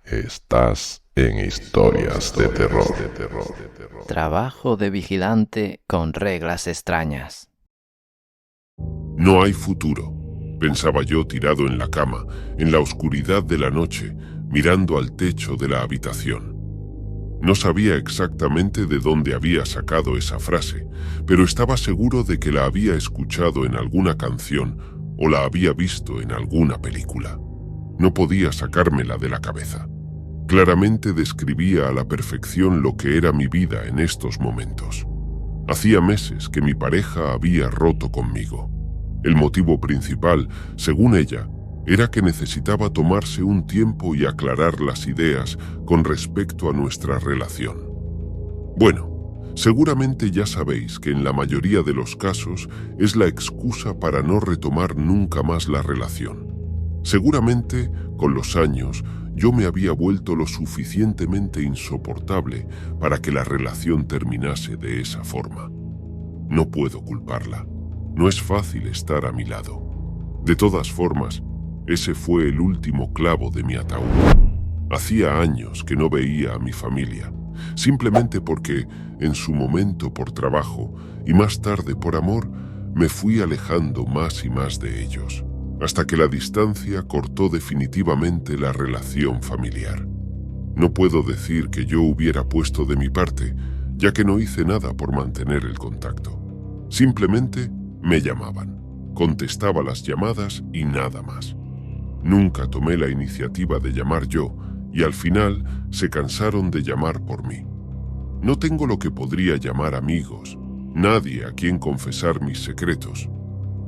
Estás en historias de terror. Trabajo de vigilante con reglas extrañas. No hay futuro, pensaba yo tirado en la cama, en la oscuridad de la noche, mirando al techo de la habitación. No sabía exactamente de dónde había sacado esa frase, pero estaba seguro de que la había escuchado en alguna canción o la había visto en alguna película. No podía sacármela de la cabeza. Claramente describía a la perfección lo que era mi vida en estos momentos. Hacía meses que mi pareja había roto conmigo. El motivo principal, según ella, era que necesitaba tomarse un tiempo y aclarar las ideas con respecto a nuestra relación. Bueno, seguramente ya sabéis que en la mayoría de los casos es la excusa para no retomar nunca más la relación. Seguramente, con los años, yo me había vuelto lo suficientemente insoportable para que la relación terminase de esa forma. No puedo culparla. No es fácil estar a mi lado. De todas formas, ese fue el último clavo de mi ataúd. Hacía años que no veía a mi familia, simplemente porque, en su momento por trabajo y más tarde por amor, me fui alejando más y más de ellos, hasta que la distancia cortó definitivamente la relación familiar. No puedo decir que yo hubiera puesto de mi parte, ya que no hice nada por mantener el contacto. Simplemente me llamaban, contestaba las llamadas y nada más. Nunca tomé la iniciativa de llamar yo y al final se cansaron de llamar por mí. No tengo lo que podría llamar amigos, nadie a quien confesar mis secretos.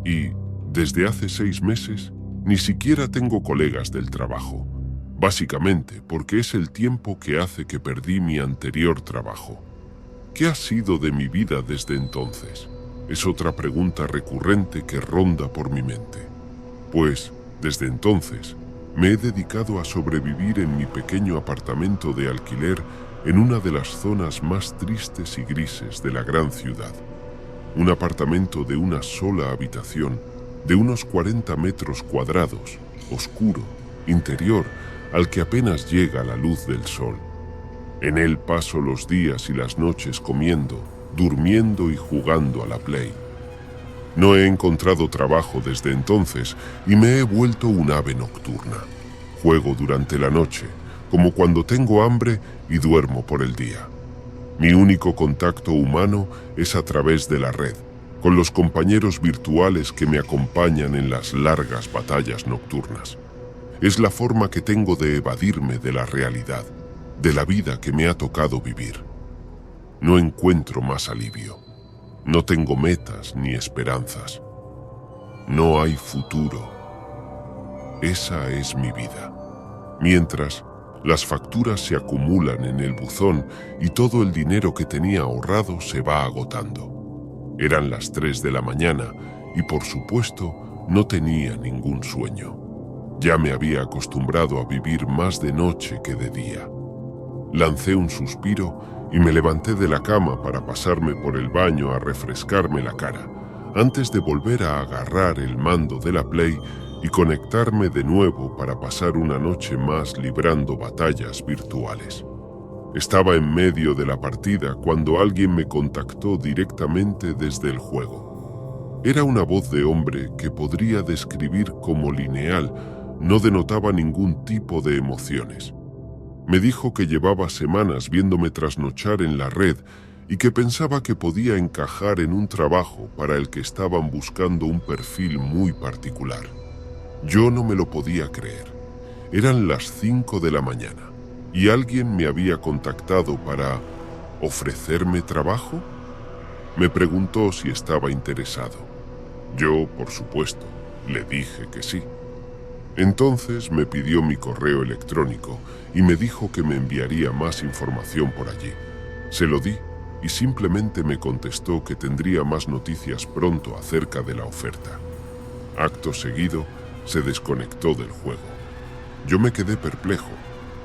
Y, desde hace 6 meses, ni siquiera tengo colegas del trabajo, básicamente porque es el tiempo que hace que perdí mi anterior trabajo. ¿Qué ha sido de mi vida desde entonces? Es otra pregunta recurrente que ronda por mi mente. Pues, desde entonces, me he dedicado a sobrevivir en mi pequeño apartamento de alquiler en una de las zonas más tristes y grises de la gran ciudad. Un apartamento de una sola habitación, de unos 40 metros cuadrados, oscuro, interior, al que apenas llega la luz del sol. En él paso los días y las noches comiendo, durmiendo y jugando a la Play. No he encontrado trabajo desde entonces y me he vuelto un ave nocturna. Juego durante la noche, como cuando tengo hambre y duermo por el día. Mi único contacto humano es a través de la red, con los compañeros virtuales que me acompañan en las largas batallas nocturnas. Es la forma que tengo de evadirme de la realidad, de la vida que me ha tocado vivir. No encuentro más alivio. No tengo metas ni esperanzas. No hay futuro. Esa es mi vida. Mientras, las facturas se acumulan en el buzón y todo el dinero que tenía ahorrado se va agotando. Eran las 3 de la mañana y, por supuesto, no tenía ningún sueño. Ya me había acostumbrado a vivir más de noche que de día. Lancé un suspiro y me levanté de la cama para pasarme por el baño a refrescarme la cara, antes de volver a agarrar el mando de la Play y conectarme de nuevo para pasar una noche más librando batallas virtuales. Estaba en medio de la partida cuando alguien me contactó directamente desde el juego. Era una voz de hombre que podría describir como lineal, no denotaba ningún tipo de emociones. Me dijo que llevaba semanas viéndome trasnochar en la red y que pensaba que podía encajar en un trabajo para el que estaban buscando un perfil muy particular. Yo no me lo podía creer. Eran las 5 de la mañana y alguien me había contactado para ofrecerme trabajo. Me preguntó si estaba interesado. Yo, por supuesto, le dije que sí. Entonces me pidió mi correo electrónico y me dijo que me enviaría más información por allí. Se lo di y simplemente me contestó que tendría más noticias pronto acerca de la oferta. Acto seguido, se desconectó del juego. Yo me quedé perplejo.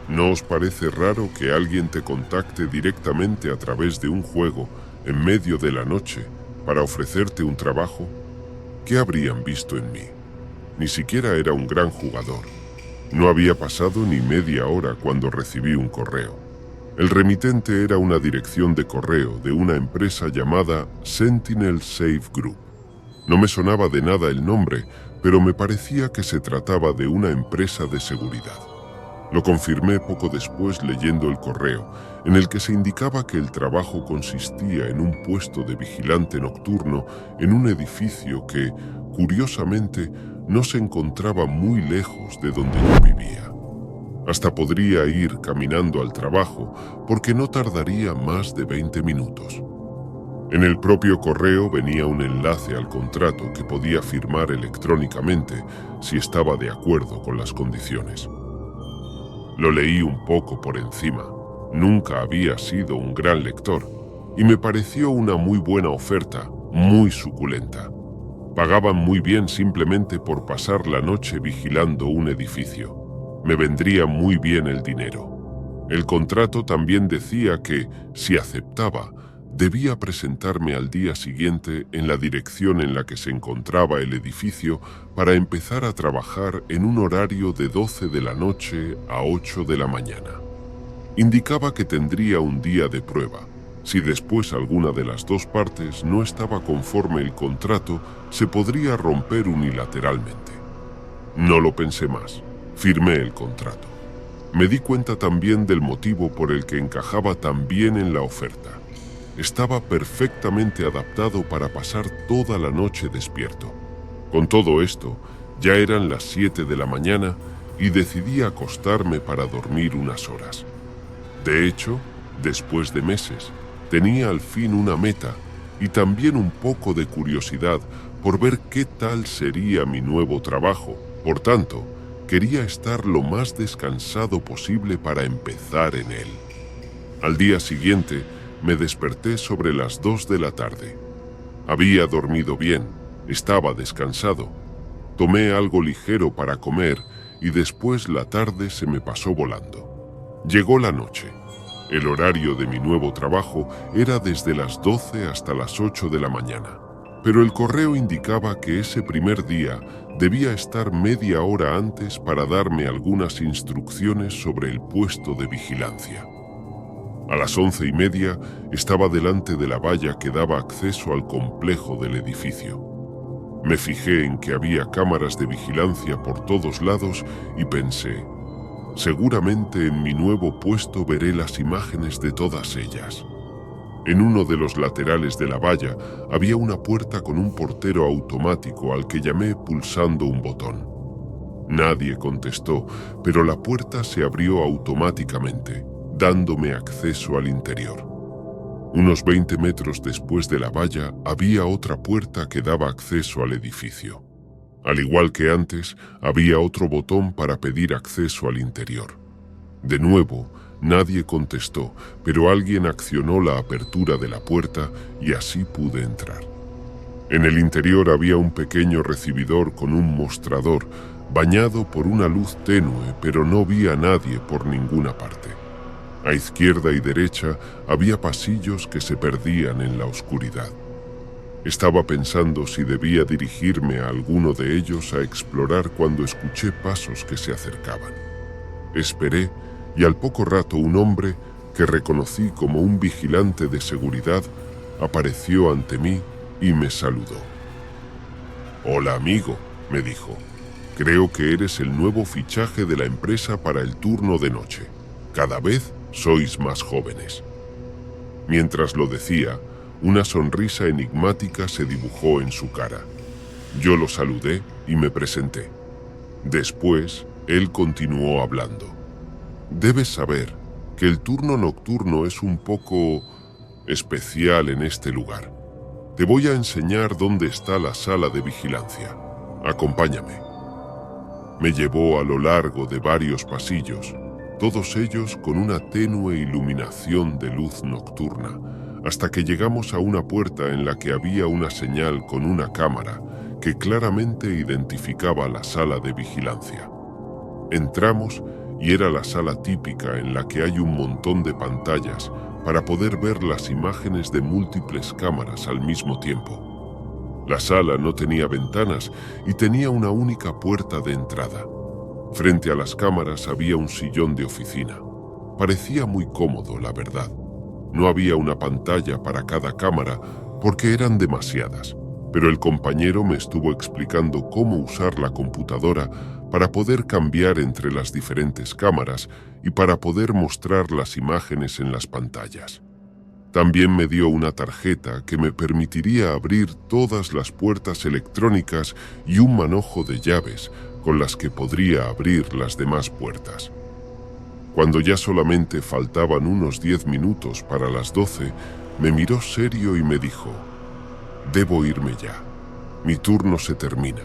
¿No os parece raro que alguien te contacte directamente a través de un juego en medio de la noche para ofrecerte un trabajo? ¿Qué habrían visto en mí? Ni siquiera era un gran jugador. No había pasado ni media hora cuando recibí un correo. El remitente era una dirección de correo de una empresa llamada Sentinel Safe Group. No me sonaba de nada el nombre, pero me parecía que se trataba de una empresa de seguridad. Lo confirmé poco después leyendo el correo, en el que se indicaba que el trabajo consistía en un puesto de vigilante nocturno en un edificio que, curiosamente, no se encontraba muy lejos de donde yo vivía. Hasta podría ir caminando al trabajo porque no tardaría más de 20 minutos. En el propio correo venía un enlace al contrato que podía firmar electrónicamente si estaba de acuerdo con las condiciones. Lo leí un poco por encima. Nunca había sido un gran lector y me pareció una muy buena oferta, muy suculenta. Pagaban muy bien simplemente por pasar la noche vigilando un edificio. Me vendría muy bien el dinero. El contrato también decía que, si aceptaba, debía presentarme al día siguiente en la dirección en la que se encontraba el edificio para empezar a trabajar en un horario de 12 de la noche a 8 de la mañana. Indicaba que tendría un día de prueba. Si después alguna de las dos partes no estaba conforme el contrato, se podría romper unilateralmente. No lo pensé más. Firmé el contrato. Me di cuenta también del motivo por el que encajaba tan bien en la oferta. Estaba perfectamente adaptado para pasar toda la noche despierto. Con todo esto, ya eran las 7 de la mañana y decidí acostarme para dormir unas horas. De hecho, después de meses, tenía al fin una meta y también un poco de curiosidad por ver qué tal sería mi nuevo trabajo. Por tanto, quería estar lo más descansado posible para empezar en él. Al día siguiente, me desperté sobre las 2 de la tarde. Había dormido bien, estaba descansado. Tomé algo ligero para comer y después la tarde se me pasó volando. Llegó la noche. El horario de mi nuevo trabajo era desde las 12 hasta las 8 de la mañana, pero el correo indicaba que ese primer día debía estar media hora antes para darme algunas instrucciones sobre el puesto de vigilancia. A las 11:30 estaba delante de la valla que daba acceso al complejo del edificio. Me fijé en que había cámaras de vigilancia por todos lados y pensé, seguramente en mi nuevo puesto veré las imágenes de todas ellas. En uno de los laterales de la valla había una puerta con un portero automático al que llamé pulsando un botón. Nadie contestó, pero la puerta se abrió automáticamente, dándome acceso al interior. Unos 20 metros después de la valla había otra puerta que daba acceso al edificio. Al igual que antes, había otro botón para pedir acceso al interior. De nuevo, nadie contestó, pero alguien accionó la apertura de la puerta y así pude entrar. En el interior había un pequeño recibidor con un mostrador, bañado por una luz tenue, pero no vi a nadie por ninguna parte. A izquierda y derecha había pasillos que se perdían en la oscuridad. Estaba pensando si debía dirigirme a alguno de ellos a explorar cuando escuché pasos que se acercaban. Esperé y al poco rato un hombre, que reconocí como un vigilante de seguridad, apareció ante mí y me saludó. «Hola, amigo», me dijo. «Creo que eres el nuevo fichaje de la empresa para el turno de noche. Cada vez sois más jóvenes». Mientras lo decía, una sonrisa enigmática se dibujó en su cara. Yo lo saludé y me presenté. Después, él continuó hablando. «Debes saber que el turno nocturno es un poco especial en este lugar. Te voy a enseñar dónde está la sala de vigilancia. Acompáñame». Me llevó a lo largo de varios pasillos, todos ellos con una tenue iluminación de luz nocturna, hasta que llegamos a una puerta en la que había una señal con una cámara que claramente identificaba la sala de vigilancia. Entramos y era la sala típica en la que hay un montón de pantallas para poder ver las imágenes de múltiples cámaras al mismo tiempo. La sala no tenía ventanas y tenía una única puerta de entrada. Frente a las cámaras había un sillón de oficina. Parecía muy cómodo, la verdad. No había una pantalla para cada cámara porque eran demasiadas, pero el compañero me estuvo explicando cómo usar la computadora para poder cambiar entre las diferentes cámaras y para poder mostrar las imágenes en las pantallas. También me dio una tarjeta que me permitiría abrir todas las puertas electrónicas y un manojo de llaves con las que podría abrir las demás puertas. Cuando ya solamente faltaban unos 10 minutos para las 12, me miró serio y me dijo: «Debo irme ya. Mi turno se termina,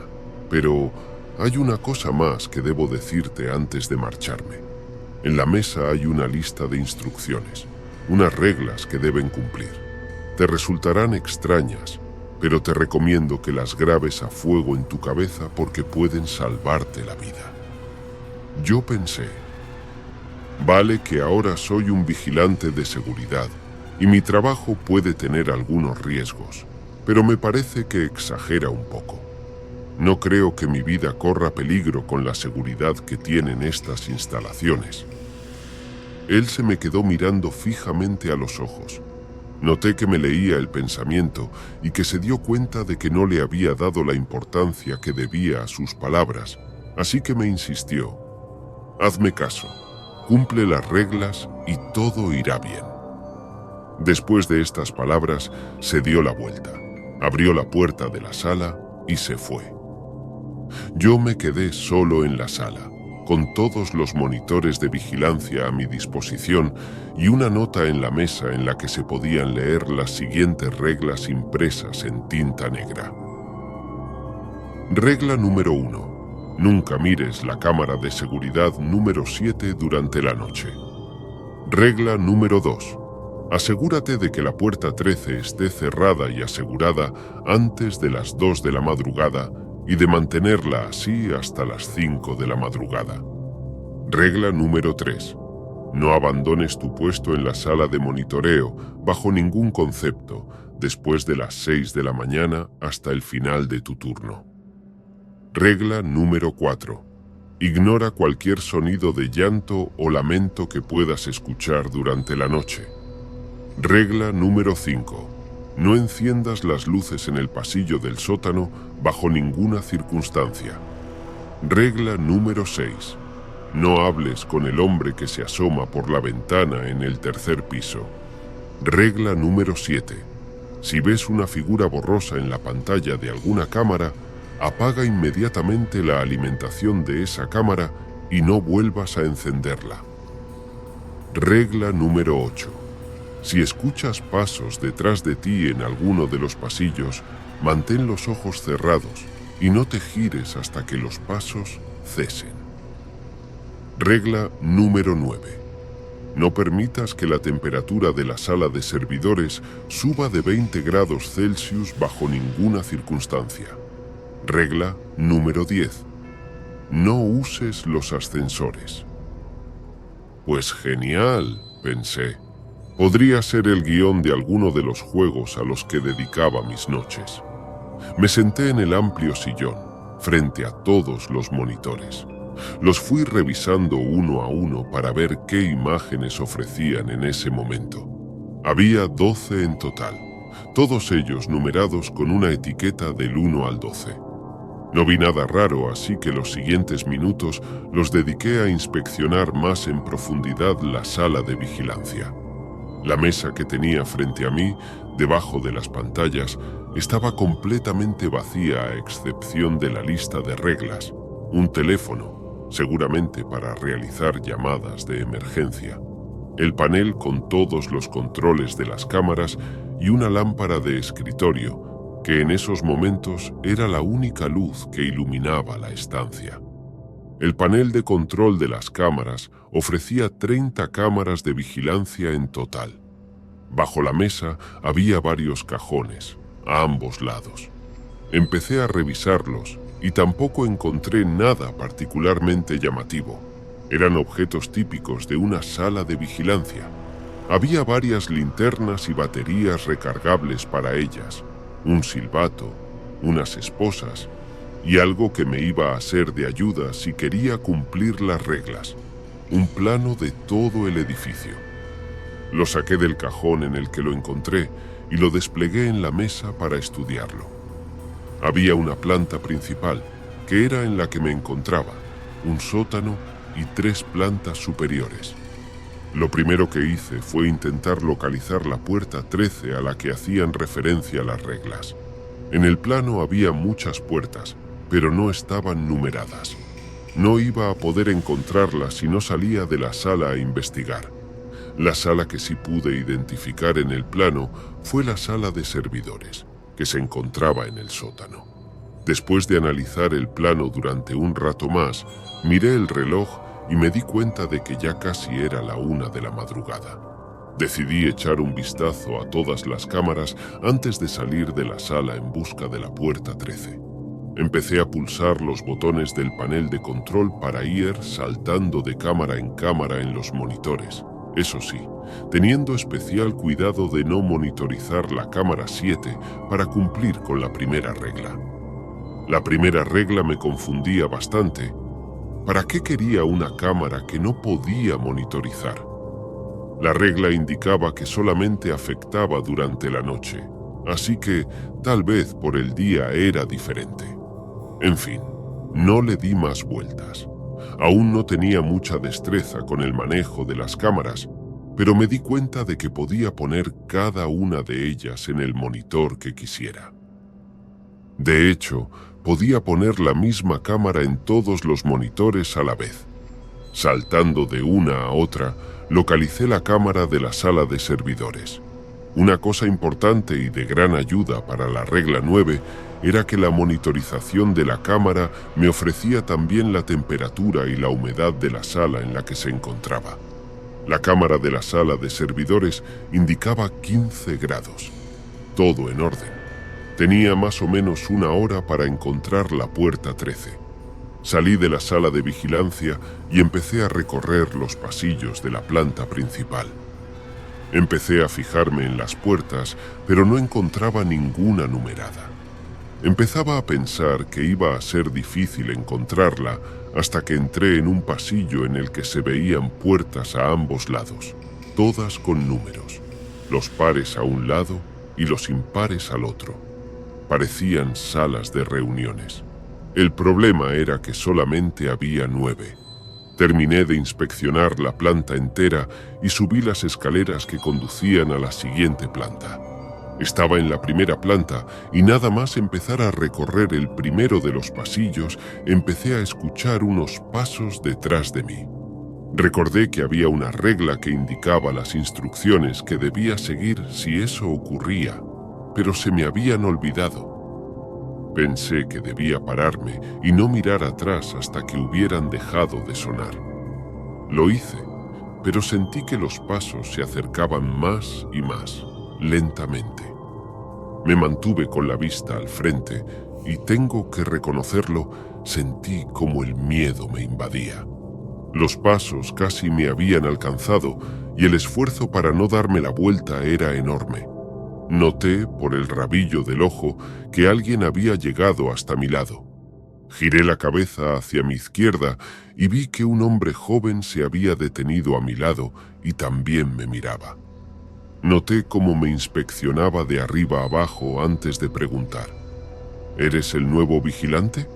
pero hay una cosa más que debo decirte antes de marcharme. En la mesa hay una lista de instrucciones, unas reglas que deben cumplir. Te resultarán extrañas, pero te recomiendo que las grabes a fuego en tu cabeza porque pueden salvarte la vida». Yo pensé: vale que ahora soy un vigilante de seguridad y mi trabajo puede tener algunos riesgos, pero me parece que exagera un poco. No creo que mi vida corra peligro con la seguridad que tienen estas instalaciones. Él se me quedó mirando fijamente a los ojos. Noté que me leía el pensamiento y que se dio cuenta de que no le había dado la importancia que debía a sus palabras, así que me insistió: «Hazme caso, cumple las reglas y todo irá bien». Después de estas palabras, se dio la vuelta, abrió la puerta de la sala y se fue. Yo me quedé solo en la sala, con todos los monitores de vigilancia a mi disposición y una nota en la mesa en la que se podían leer las siguientes reglas impresas en tinta negra. Regla número 1. Nunca mires la cámara de seguridad número 7 durante la noche. Regla número 2. Asegúrate de que la puerta 13 esté cerrada y asegurada antes de las 2 de la madrugada y de mantenerla así hasta las 5 de la madrugada. Regla número 3. No abandones tu puesto en la sala de monitoreo bajo ningún concepto después de las 6 de la mañana hasta el final de tu turno. Regla número 4. Ignora cualquier sonido de llanto o lamento que puedas escuchar durante la noche. Regla número 5. No enciendas las luces en el pasillo del sótano bajo ninguna circunstancia. Regla número 6. No hables con el hombre que se asoma por la ventana en el tercer piso. Regla número 7. Si ves una figura borrosa en la pantalla de alguna cámara, apaga inmediatamente la alimentación de esa cámara y no vuelvas a encenderla. Regla número 8. Si escuchas pasos detrás de ti en alguno de los pasillos, mantén los ojos cerrados y no te gires hasta que los pasos cesen. Regla número 9. No permitas que la temperatura de la sala de servidores suba de 20 grados Celsius bajo ninguna circunstancia. Regla número 10. No uses los ascensores. Pues genial, pensé. Podría ser el guión de alguno de los juegos a los que dedicaba mis noches. Me senté en el amplio sillón, frente a todos los monitores. Los fui revisando uno a uno para ver qué imágenes ofrecían en ese momento. Había 12 en total, todos ellos numerados con una etiqueta del 1 al 12. No vi nada raro, así que los siguientes minutos los dediqué a inspeccionar más en profundidad la sala de vigilancia. La mesa que tenía frente a mí, debajo de las pantallas, estaba completamente vacía a excepción de la lista de reglas, un teléfono, seguramente para realizar llamadas de emergencia, el panel con todos los controles de las cámaras y una lámpara de escritorio, que en esos momentos era la única luz que iluminaba la estancia. El panel de control de las cámaras ofrecía 30 cámaras de vigilancia en total. Bajo la mesa había varios cajones, a ambos lados. Empecé a revisarlos y tampoco encontré nada particularmente llamativo. Eran objetos típicos de una sala de vigilancia. Había varias linternas y baterías recargables para ellas, un silbato, unas esposas y algo que me iba a ser de ayuda si quería cumplir las reglas. Un plano de todo el edificio. Lo saqué del cajón en el que lo encontré y lo desplegué en la mesa para estudiarlo. Había una planta principal, que era en la que me encontraba, un sótano y 3 plantas superiores. Lo primero que hice fue intentar localizar la puerta 13 a la que hacían referencia las reglas. En el plano había muchas puertas, pero no estaban numeradas. No iba a poder encontrarlas si no salía de la sala a investigar. La sala que sí pude identificar en el plano fue la sala de servidores, que se encontraba en el sótano. Después de analizar el plano durante un rato más, miré el reloj y me di cuenta de que ya casi era la 1 de la madrugada. Decidí echar un vistazo a todas las cámaras antes de salir de la sala en busca de la puerta 13. Empecé a pulsar los botones del panel de control para ir saltando de cámara en los monitores. Eso sí, teniendo especial cuidado de no monitorizar la cámara 7 para cumplir con la primera regla. La primera regla me confundía bastante. ¿Para qué quería una cámara que no podía monitorizar? La regla indicaba que solamente afectaba durante la noche, así que tal vez por el día era diferente. En fin, no le di más vueltas. Aún no tenía mucha destreza con el manejo de las cámaras, pero me di cuenta de que podía poner cada una de ellas en el monitor que quisiera. De hecho, podía poner la misma cámara en todos los monitores a la vez. Saltando de una a otra, localicé la cámara de la sala de servidores. Una cosa importante y de gran ayuda para la regla 9 era que la monitorización de la cámara me ofrecía también la temperatura y la humedad de la sala en la que se encontraba. La cámara de la sala de servidores indicaba 15 grados. Todo en orden. Tenía más o menos 1 hora para encontrar la puerta 13. Salí de la sala de vigilancia y empecé a recorrer los pasillos de la planta principal. Empecé a fijarme en las puertas, pero no encontraba ninguna numerada. Empezaba a pensar que iba a ser difícil encontrarla hasta que entré en un pasillo en el que se veían puertas a ambos lados, todas con números, los pares a un lado y los impares al otro. Parecían salas de reuniones. El problema era que solamente había 9. Terminé de inspeccionar la planta entera y subí las escaleras que conducían a la siguiente planta. Estaba en la primera planta y nada más empezar a recorrer el primero de los pasillos, empecé a escuchar unos pasos detrás de mí. Recordé que había una regla que indicaba las instrucciones que debía seguir si eso ocurría, pero se me habían olvidado. Pensé que debía pararme y no mirar atrás hasta que hubieran dejado de sonar. Lo hice, pero sentí que los pasos se acercaban más y más, lentamente. Me mantuve con la vista al frente y tengo que reconocerlo, sentí como el miedo me invadía. Los pasos casi me habían alcanzado y el esfuerzo para no darme la vuelta era enorme. Noté por el rabillo del ojo que alguien había llegado hasta mi lado. Giré la cabeza hacia mi izquierda y vi que un hombre joven se había detenido a mi lado y también me miraba. Noté cómo me inspeccionaba de arriba abajo antes de preguntar: ¿Eres el nuevo vigilante?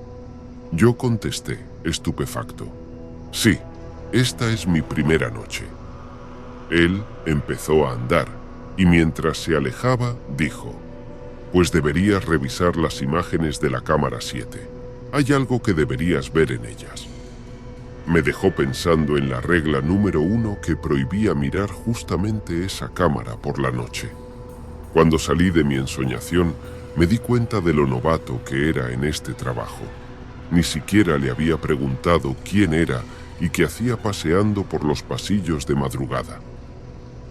Yo contesté, estupefacto: Sí, esta es mi primera noche. Él empezó a andar. Y mientras se alejaba, dijo: Pues deberías revisar las imágenes de la cámara 7. Hay algo que deberías ver en ellas. Me dejó pensando en la regla número 1 que prohibía mirar justamente esa cámara por la noche. Cuando salí de mi ensoñación, me di cuenta de lo novato que era en este trabajo. Ni siquiera le había preguntado quién era y qué hacía paseando por los pasillos de madrugada.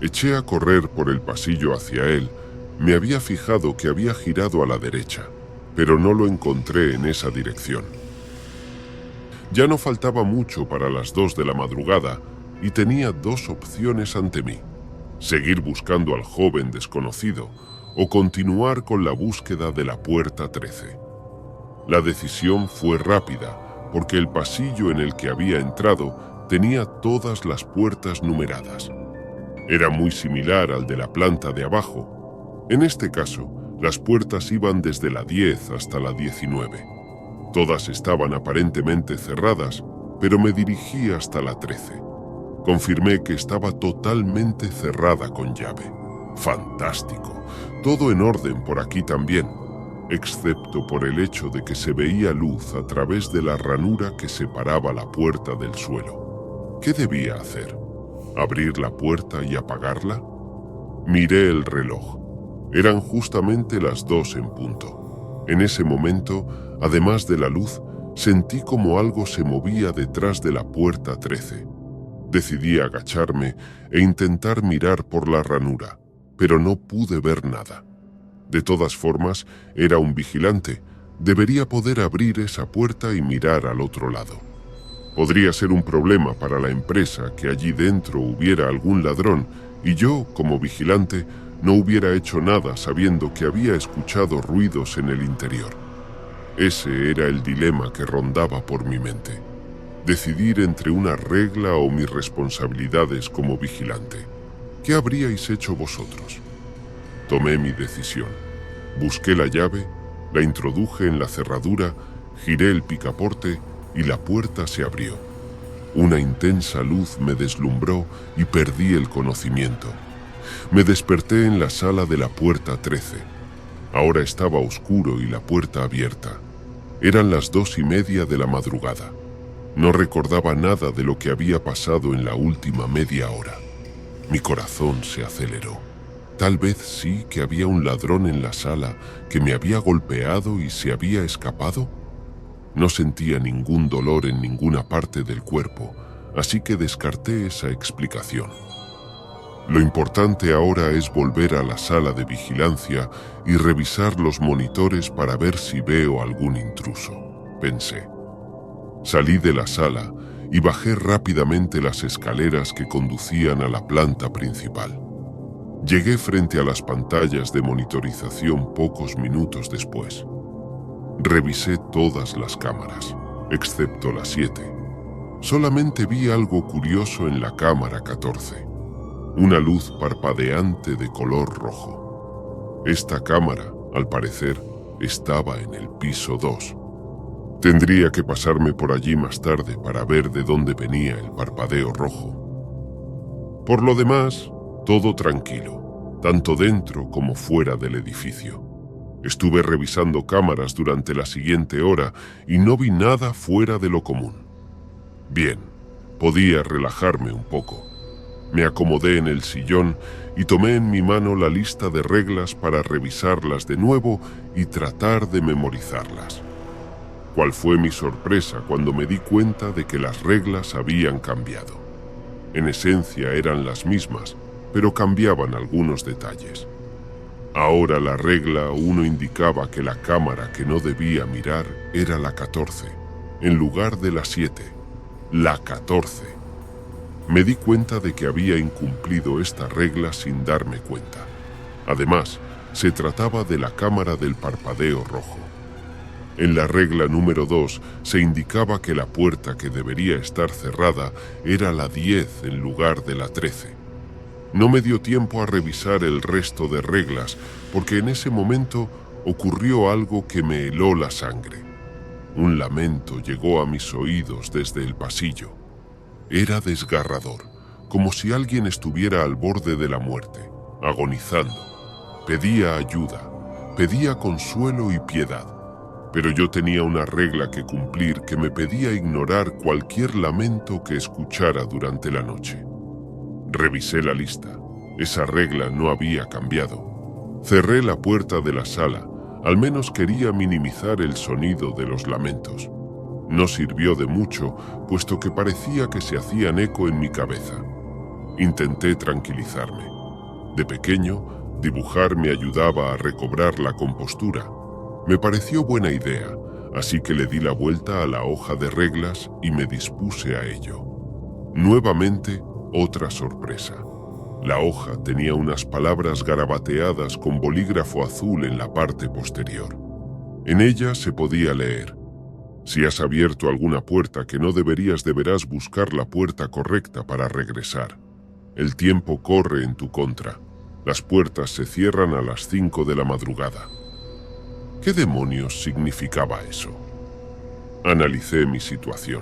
Eché a correr por el pasillo hacia él. Me había fijado que había girado a la derecha, pero no lo encontré en esa dirección. Ya no faltaba mucho para las 2 de la madrugada y tenía 2 opciones ante mí: seguir buscando al joven desconocido o continuar con la búsqueda de la puerta 13. La decisión fue rápida, porque el pasillo en el que había entrado tenía todas las puertas numeradas. Era muy similar al de la planta de abajo. En este caso, las puertas iban desde la 10 hasta la 19. Todas estaban aparentemente cerradas, pero me dirigí hasta la 13. Confirmé que estaba totalmente cerrada con llave. ¡Fantástico! Todo en orden por aquí también, excepto por el hecho de que se veía luz a través de la ranura que separaba la puerta del suelo. ¿Qué debía hacer? ¿Abrir la puerta y apagarla? Miré el reloj. Eran justamente las 2 en punto. En ese momento, además de la luz, sentí como algo se movía detrás de la puerta 13. Decidí agacharme e intentar mirar por la ranura, pero no pude ver nada. De todas formas, era un vigilante. Debería poder abrir esa puerta y mirar al otro lado. Podría ser un problema para la empresa que allí dentro hubiera algún ladrón y yo, como vigilante, no hubiera hecho nada sabiendo que había escuchado ruidos en el interior. Ese era el dilema que rondaba por mi mente. Decidir entre una regla o mis responsabilidades como vigilante. ¿Qué habríais hecho vosotros? Tomé mi decisión. Busqué la llave, la introduje en la cerradura, giré el picaporte y la puerta se abrió. Una intensa luz me deslumbró y perdí el conocimiento. Me desperté en la sala de la puerta 13. Ahora estaba oscuro y la puerta abierta. Eran las 2:30 de la madrugada. No recordaba nada de lo que había pasado en la última media hora. Mi corazón se aceleró. Tal vez sí que había un ladrón en la sala que me había golpeado y se había escapado. No sentía ningún dolor en ninguna parte del cuerpo, así que descarté esa explicación. Lo importante ahora es volver a la sala de vigilancia y revisar los monitores para ver si veo algún intruso, pensé. Salí de la sala y bajé rápidamente las escaleras que conducían a la planta principal. Llegué frente a las pantallas de monitorización pocos minutos después. Revisé todas las cámaras, excepto la 7. Solamente vi algo curioso en la cámara 14. Una luz parpadeante de color rojo. Esta cámara, al parecer, estaba en el piso 2. Tendría que pasarme por allí más tarde para ver de dónde venía el parpadeo rojo. Por lo demás, todo tranquilo, tanto dentro como fuera del edificio. Estuve revisando cámaras durante la siguiente hora y no vi nada fuera de lo común. Bien, podía relajarme un poco. Me acomodé en el sillón y tomé en mi mano la lista de reglas para revisarlas de nuevo y tratar de memorizarlas. ¿Cuál fue mi sorpresa cuando me di cuenta de que las reglas habían cambiado? En esencia eran las mismas, pero cambiaban algunos detalles. Ahora la regla 1 indicaba que la cámara que no debía mirar era la 14, en lugar de la 7. La 14. Me di cuenta de que había incumplido esta regla sin darme cuenta. Además, se trataba de la cámara del parpadeo rojo. En la regla número 2 se indicaba que la puerta que debería estar cerrada era la 10 en lugar de la 13. No me dio tiempo a revisar el resto de reglas, porque en ese momento ocurrió algo que me heló la sangre. Un lamento llegó a mis oídos desde el pasillo. Era desgarrador, como si alguien estuviera al borde de la muerte, agonizando. Pedía ayuda, pedía consuelo y piedad. Pero yo tenía una regla que cumplir que me pedía ignorar cualquier lamento que escuchara durante la noche. Revisé la lista. Esa regla no había cambiado. Cerré la puerta de la sala. Al menos quería minimizar el sonido de los lamentos. No sirvió de mucho, puesto que parecía que se hacían eco en mi cabeza. Intenté tranquilizarme. De pequeño, dibujar me ayudaba a recobrar la compostura. Me pareció buena idea, así que le di la vuelta a la hoja de reglas y me dispuse a ello. Nuevamente, otra sorpresa. La hoja tenía unas palabras garabateadas con bolígrafo azul en la parte posterior. En ella se podía leer: si has abierto alguna puerta que no deberías, deberás buscar la puerta correcta para regresar. El tiempo corre en tu contra. Las puertas se cierran a las 5 de la madrugada. ¿Qué demonios significaba eso? Analicé mi situación.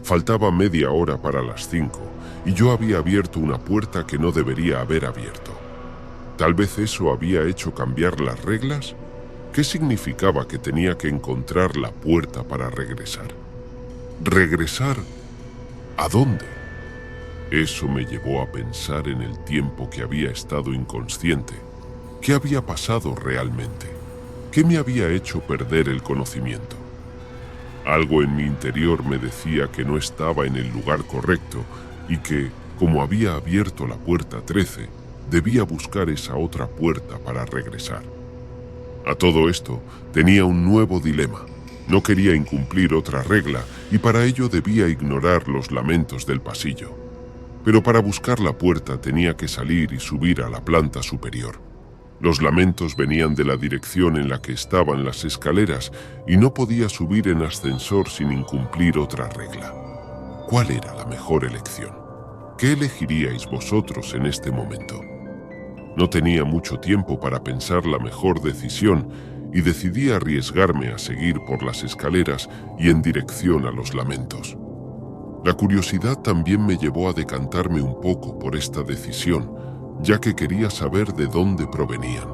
Faltaba media hora para las 5 y yo había abierto una puerta que no debería haber abierto. ¿Tal vez eso había hecho cambiar las reglas? ¿Qué significaba que tenía que encontrar la puerta para regresar? ¿Regresar? ¿A dónde? Eso me llevó a pensar en el tiempo que había estado inconsciente. ¿Qué había pasado realmente? ¿Qué me había hecho perder el conocimiento? Algo en mi interior me decía que no estaba en el lugar correcto y que, como había abierto la puerta 13, debía buscar esa otra puerta para regresar. A todo esto, tenía un nuevo dilema. No quería incumplir otra regla y para ello debía ignorar los lamentos del pasillo. Pero para buscar la puerta tenía que salir y subir a la planta superior. Los lamentos venían de la dirección en la que estaban las escaleras y no podía subir en ascensor sin incumplir otra regla. ¿Cuál era la mejor elección? ¿Qué elegiríais vosotros en este momento? No tenía mucho tiempo para pensar la mejor decisión y decidí arriesgarme a seguir por las escaleras y en dirección a los lamentos. La curiosidad también me llevó a decantarme un poco por esta decisión, ya que quería saber de dónde provenían.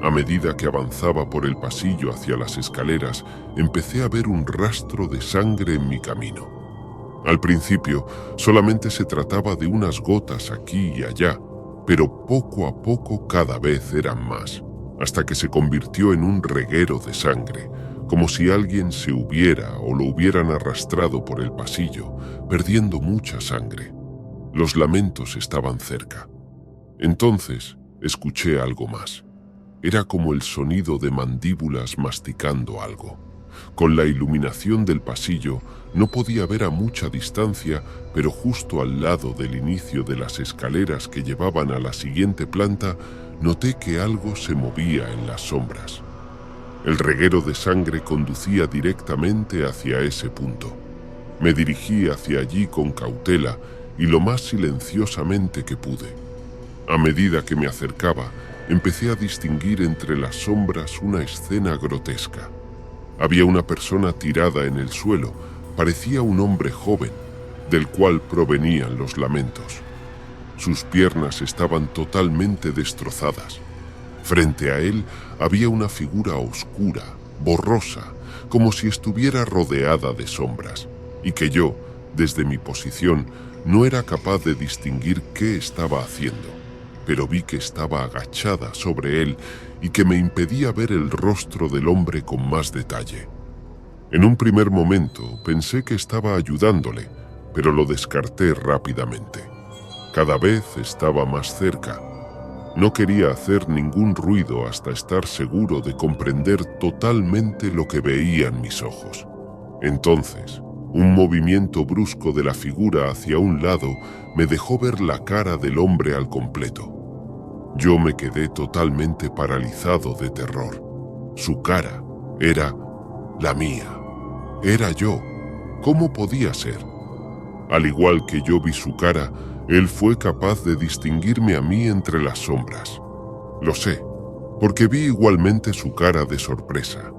A medida que avanzaba por el pasillo hacia las escaleras, empecé a ver un rastro de sangre en mi camino. Al principio, solamente se trataba de unas gotas aquí y allá, pero poco a poco cada vez eran más, hasta que se convirtió en un reguero de sangre, como si alguien se hubiera o lo hubieran arrastrado por el pasillo, perdiendo mucha sangre. Los lamentos estaban cerca. Entonces escuché algo más. Era como el sonido de mandíbulas masticando algo. Con la iluminación del pasillo no podía ver a mucha distancia, pero justo al lado del inicio de las escaleras que llevaban a la siguiente planta, noté que algo se movía en las sombras. El reguero de sangre conducía directamente hacia ese punto. Me dirigí hacia allí con cautela y lo más silenciosamente que pude. A medida que me acercaba, empecé a distinguir entre las sombras una escena grotesca. Había una persona tirada en el suelo, parecía un hombre joven, del cual provenían los lamentos. Sus piernas estaban totalmente destrozadas. Frente a él había una figura oscura, borrosa, como si estuviera rodeada de sombras, y que yo, desde mi posición, no era capaz de distinguir qué estaba haciendo, pero vi que estaba agachada sobre él y que me impedía ver el rostro del hombre con más detalle. En un primer momento pensé que estaba ayudándole, pero lo descarté rápidamente. Cada vez estaba más cerca. No quería hacer ningún ruido hasta estar seguro de comprender totalmente lo que veían mis ojos. Entonces, un movimiento brusco de la figura hacia un lado me dejó ver la cara del hombre al completo. Yo me quedé totalmente paralizado de terror. Su cara era la mía. Era yo. ¿Cómo podía ser? Al igual que yo vi su cara, él fue capaz de distinguirme a mí entre las sombras. Lo sé, porque vi igualmente su cara de sorpresa.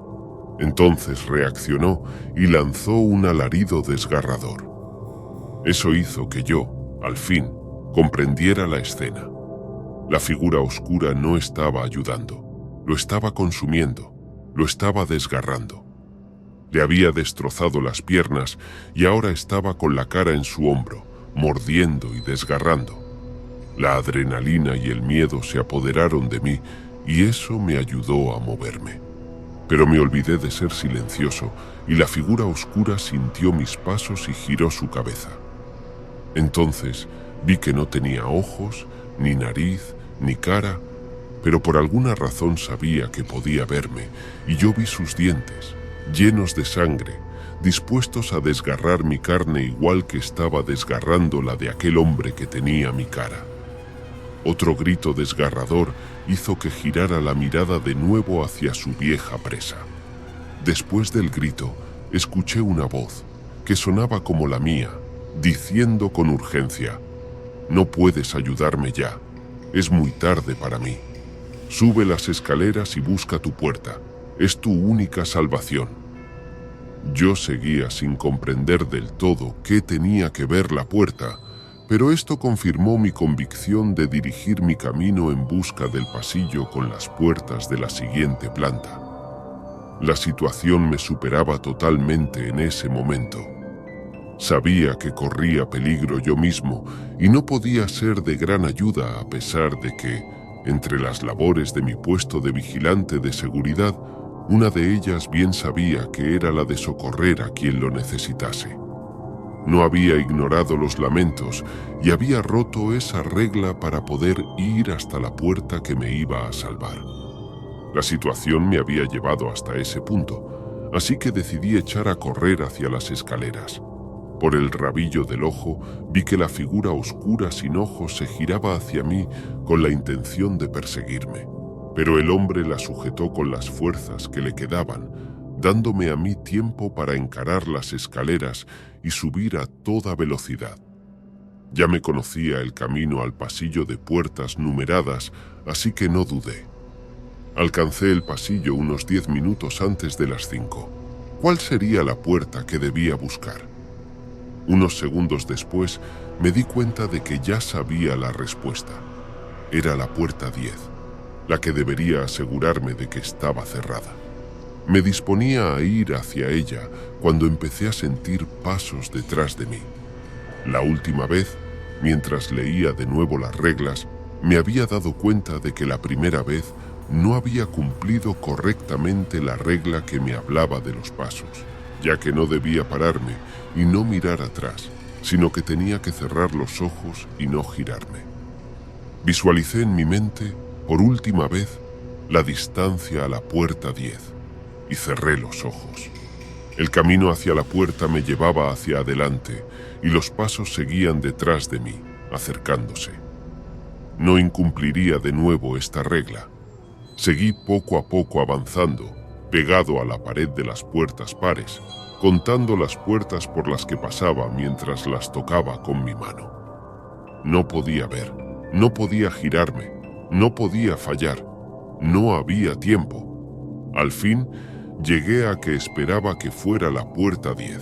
Entonces reaccionó y lanzó un alarido desgarrador. Eso hizo que yo, al fin, comprendiera la escena. La figura oscura no estaba ayudando, lo estaba consumiendo, lo estaba desgarrando. Le había destrozado las piernas y ahora estaba con la cara en su hombro, mordiendo y desgarrando. La adrenalina y el miedo se apoderaron de mí y eso me ayudó a moverme. Pero me olvidé de ser silencioso y la figura oscura sintió mis pasos y giró su cabeza. Entonces vi que no tenía ojos, ni nariz, ni cara, pero por alguna razón sabía que podía verme y yo vi sus dientes, llenos de sangre, dispuestos a desgarrar mi carne igual que estaba desgarrando la de aquel hombre que tenía mi cara. Otro grito desgarrador hizo que girara la mirada de nuevo hacia su vieja presa. Después del grito, escuché una voz que sonaba como la mía, diciendo con urgencia: «No puedes ayudarme ya, es muy tarde para mí. Sube las escaleras y busca tu puerta, es tu única salvación». Yo seguía sin comprender del todo qué tenía que ver la puerta, pero esto confirmó mi convicción de dirigir mi camino en busca del pasillo con las puertas de la siguiente planta. La situación me superaba totalmente en ese momento. Sabía que corría peligro yo mismo y no podía ser de gran ayuda a pesar de que, entre las labores de mi puesto de vigilante de seguridad, una de ellas bien sabía que era la de socorrer a quien lo necesitase. No había ignorado los lamentos y había roto esa regla para poder ir hasta la puerta que me iba a salvar. La situación me había llevado hasta ese punto, así que decidí echar a correr hacia las escaleras. Por el rabillo del ojo vi que la figura oscura sin ojos se giraba hacia mí con la intención de perseguirme, pero el hombre la sujetó con las fuerzas que le quedaban, dándome a mí tiempo para encarar las escaleras y subir a toda velocidad. Ya me conocía el camino al pasillo de puertas numeradas, así que no dudé. Alcancé el pasillo unos 10 minutos antes de las 5. ¿Cuál sería la puerta que debía buscar? Unos segundos después me di cuenta de que ya sabía la respuesta. Era la puerta 10, la que debería asegurarme de que estaba cerrada. Me disponía a ir hacia ella cuando empecé a sentir pasos detrás de mí. La última vez, mientras leía de nuevo las reglas, me había dado cuenta de que la primera vez no había cumplido correctamente la regla que me hablaba de los pasos, ya que no debía pararme y no mirar atrás, sino que tenía que cerrar los ojos y no girarme. Visualicé en mi mente, por última vez, la distancia a la puerta 10 y cerré los ojos. El camino hacia la puerta me llevaba hacia adelante y los pasos seguían detrás de mí, acercándose. No incumpliría de nuevo esta regla. Seguí poco a poco avanzando, pegado a la pared de las puertas pares, contando las puertas por las que pasaba mientras las tocaba con mi mano. No podía ver, no podía girarme, no podía fallar, no había tiempo. Al fin, llegué a que esperaba que fuera la puerta 10.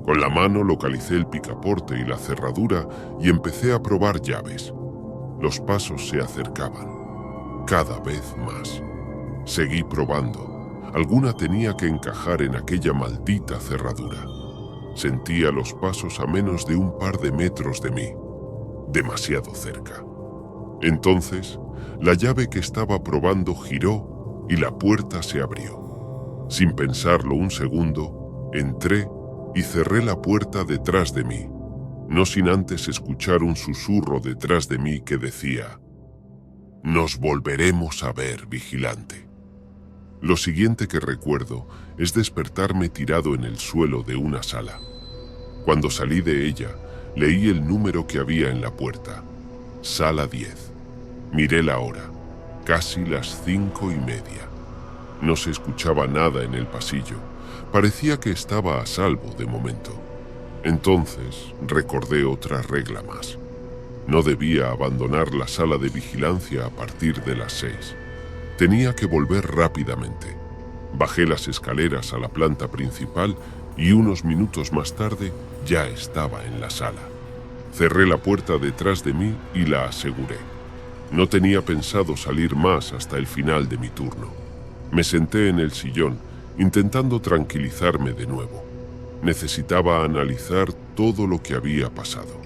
Con la mano localicé el picaporte y la cerradura y empecé a probar llaves. Los pasos se acercaban, cada vez más. Seguí probando. Alguna tenía que encajar en aquella maldita cerradura. Sentía los pasos a menos de un par de metros de mí, demasiado cerca. Entonces, la llave que estaba probando giró y la puerta se abrió. Sin pensarlo un segundo, entré y cerré la puerta detrás de mí, no sin antes escuchar un susurro detrás de mí que decía: «Nos volveremos a ver, vigilante». Lo siguiente que recuerdo es despertarme tirado en el suelo de una sala. Cuando salí de ella, leí el número que había en la puerta: Sala 10. Miré la hora, casi las 5:30. No se escuchaba nada en el pasillo. Parecía que estaba a salvo de momento. Entonces recordé otra regla más. No debía abandonar la sala de vigilancia a partir de las 6. Tenía que volver rápidamente. Bajé las escaleras a la planta principal y unos minutos más tarde ya estaba en la sala. Cerré la puerta detrás de mí y la aseguré. No tenía pensado salir más hasta el final de mi turno. Me senté en el sillón, intentando tranquilizarme de nuevo. Necesitaba analizar todo lo que había pasado.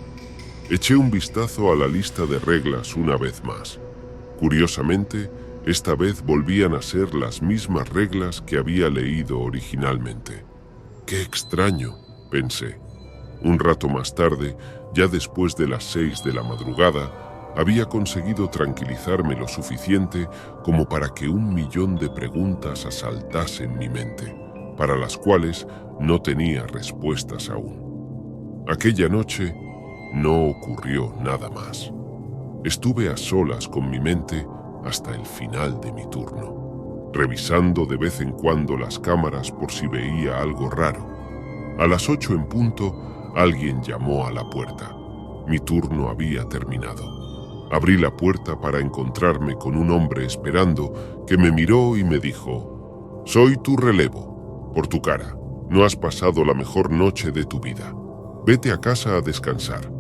Eché un vistazo a la lista de reglas una vez más. Curiosamente, esta vez volvían a ser las mismas reglas que había leído originalmente. ¡Qué extraño!, pensé. Un rato más tarde, ya después de las 6 de la madrugada, había conseguido tranquilizarme lo suficiente como para que 1.000.000 de preguntas asaltasen mi mente, para las cuales no tenía respuestas aún. Aquella noche no ocurrió nada más. Estuve a solas con mi mente hasta el final de mi turno. revisando de vez en cuando las cámaras por si veía algo raro. A las 8 en punto, alguien llamó a la puerta. Mi turno había terminado. Abrí la puerta para encontrarme con un hombre esperando, que me miró y me dijo: «Soy tu relevo. Por tu cara, no has pasado la mejor noche de tu vida. Vete a casa a descansar.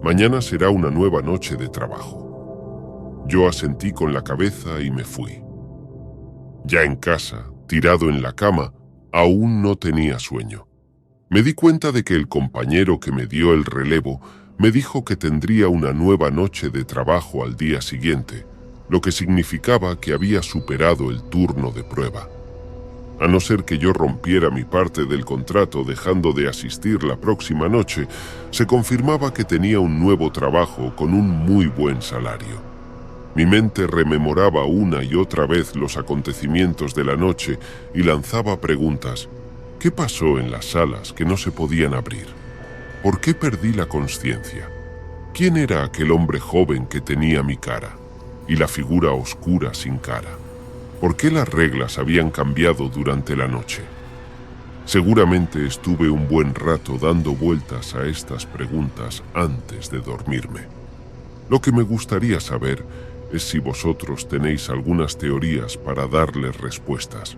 Mañana será una nueva noche de trabajo». Yo asentí con la cabeza y me fui. Ya en casa, tirado en la cama, aún no tenía sueño. Me di cuenta de que el compañero que me dio el relevo me dijo que tendría una nueva noche de trabajo al día siguiente, lo que significaba que había superado el turno de prueba. A no ser que yo rompiera mi parte del contrato dejando de asistir la próxima noche, se confirmaba que tenía un nuevo trabajo con un muy buen salario. Mi mente rememoraba una y otra vez los acontecimientos de la noche y lanzaba preguntas. ¿Qué pasó en las salas que no se podían abrir? ¿Por qué perdí la consciencia? ¿Quién era aquel hombre joven que tenía mi cara y la figura oscura sin cara? ¿Por qué las reglas habían cambiado durante la noche? Seguramente estuve un buen rato dando vueltas a estas preguntas antes de dormirme. Lo que me gustaría saber es si vosotros tenéis algunas teorías para darles respuestas.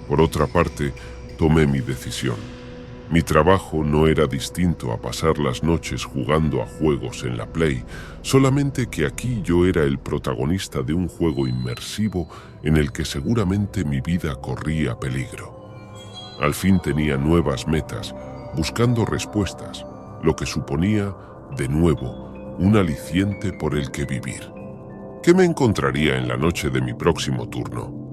Por otra parte, tomé mi decisión. Mi trabajo no era distinto a pasar las noches jugando a juegos en la Play, solamente que aquí yo era el protagonista de un juego inmersivo en el que seguramente mi vida corría peligro. Al fin tenía nuevas metas, buscando respuestas, lo que suponía, de nuevo, un aliciente por el que vivir. ¿Qué me encontraría en la noche de mi próximo turno?